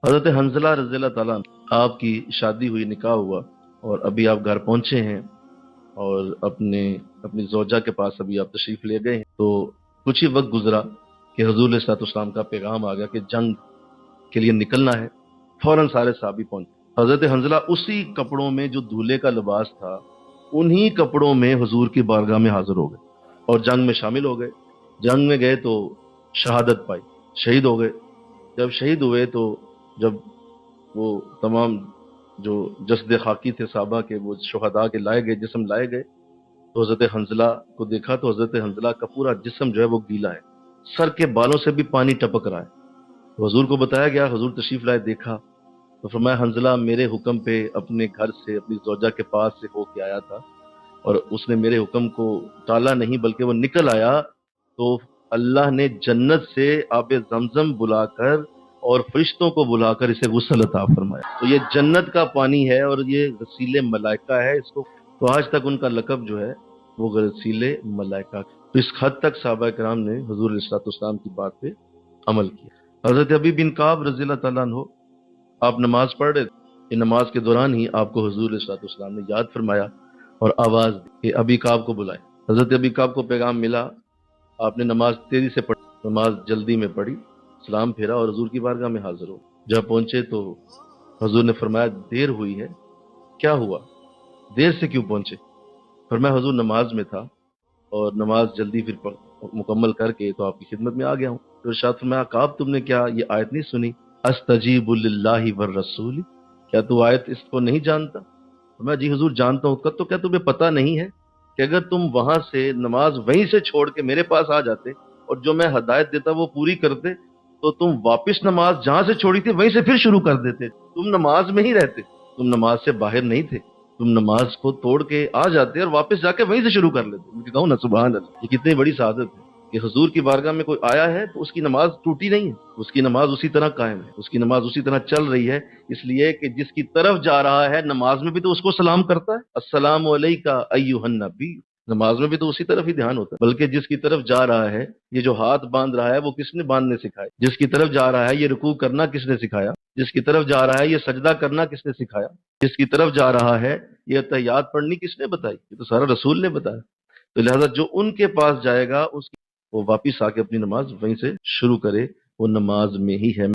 حضرت حنزلہ رضی اللہ تعالیٰ عنہ، آپ کی شادی ہوئی، نکاح ہوا، اور ابھی آپ گھر پہنچے ہیں اور اپنی زوجہ کے پاس ابھی آپ تشریف لے گئے ہیں، تو کچھ ہی وقت گزرا کہ حضور علیہ الصلوۃ والسلام کا پیغام آ گیا کہ جنگ کے لیے نکلنا ہے۔ فوراً سارے صحابی پہنچے۔ حضرت حنزلہ اسی کپڑوں میں جو دولہے کا لباس تھا، انہی کپڑوں میں حضور کی بارگاہ میں حاضر ہو گئے اور جنگ میں شامل ہو گئے۔ جنگ میں گئے تو شہادت پائی، شہید ہو گئے۔ جب شہید ہوئے تو جب وہ تمام جو جسد خاکی تھے صحابہ کے، وہ شہداء کے لائے گئے، جسم لائے گئے، تو حضرت حنزلہ کو دیکھا تو حضرت حنزلہ کا پورا جسم جو ہے وہ گیلا ہے، سر کے بالوں سے بھی پانی ٹپک رہا ہے۔ تو حضور کو بتایا گیا، حضور تشریف لائے، دیکھا تو فرمایا حنزلہ میرے حکم پہ اپنے گھر سے، اپنی زوجہ کے پاس سے ہو کے آیا تھا، اور اس نے میرے حکم کو ٹالا نہیں بلکہ وہ نکل آیا، تو اللہ نے جنت سے آب زمزم بلا کر اور فرشتوں کو بلا کر اسے غسل عطا فرمایا۔ تو یہ جنت کا پانی ہے اور یہ غسیل ملائکہ ہے، اس کو تو آج تک ان کا لقب جو ہے وہ غسیل ملائکہ۔ تو اس حد تک صحابہ کرام نے حضور علیہ الصلوۃ والسلام کی بات پہ عمل کیا۔ حضرت ابی بن کعب رضی اللہ تعالیٰ عنہ، آپ نماز پڑھ رہے تھے، نماز کے دوران ہی آپ کو حضور علیہ الصلوۃ والسلام نے یاد فرمایا اور آواز دی کہ ابی کعب کو بلائے۔ حضرت ابی کعب کو پیغام ملا، آپ نے نماز تیزی سے پڑھی، نماز جلدی میں پڑھی، سلام پھیرا اور حضور کی بارگاہ میں حاضر ہو۔ جب پہنچے تو حضور نے فرمایا دیر ہوئی ہے، کیا ہوا، دیر سے کیوں پہنچے؟ فرمایا حضور نماز میں تھا اور نماز جلدی پھر مکمل کر کے تو آپ کی خدمت میں آ گیا ہوں۔ تو ارشاد فرمایا کعب تم نے کیا یہ آیت نہیں سنی، استجیب للہ والرسول، کیا تو آیت اس کو نہیں جانتا؟ فرمایا جی حضور جانتا ہوں۔ تو کیا تمہیں پتہ نہیں ہے کہ اگر تم وہاں سے نماز وہیں سے چھوڑ کے میرے پاس آ جاتے اور جو میں ہدایت دیتا وہ پوری کرتے، تو تم واپس نماز جہاں سے چھوڑی تھی وہیں سے پھر شروع کر دیتے، تم نماز میں ہی رہتے، تم نماز سے باہر نہیں تھے، تم نماز کو توڑ کے آ جاتے اور واپس جا کے وہیں سے شروع کر لیتے۔ میں کہتا ہوں نا سبحان اللہ، یہ کتنی بڑی سعادت ہے کہ حضور کی بارگاہ میں کوئی آیا ہے تو اس کی نماز ٹوٹی نہیں ہے، اس کی نماز اسی طرح قائم ہے، اس کی نماز اسی طرح چل رہی ہے، اس لیے کہ جس کی طرف جا رہا ہے نماز میں بھی تو اس کو سلام کرتا ہے، السلام علیکہ ایھا النبی، نماز میں بھی تو اسی طرف ہی دھیان ہوتا ہے۔ بلکہ جس کی طرف جا رہا ہے، یہ جو ہاتھ باندھ رہا ہے وہ کس نے باندھنے سکھائے؟ جس کی طرف جا رہا ہے یہ رکوع کرنا کس نے سکھایا؟ جس کی طرف جا رہا ہے یہ سجدہ کرنا کس نے سکھایا؟ جس کی طرف جا رہا ہے یہ تحیات پڑھنی کس نے بتائی؟ یہ تو سارا رسول نے بتایا۔ تو لہذا جو ان کے پاس جائے گا وہ واپس آ کے اپنی نماز وہیں سے شروع کرے، وہ نماز میں ہی ہے۔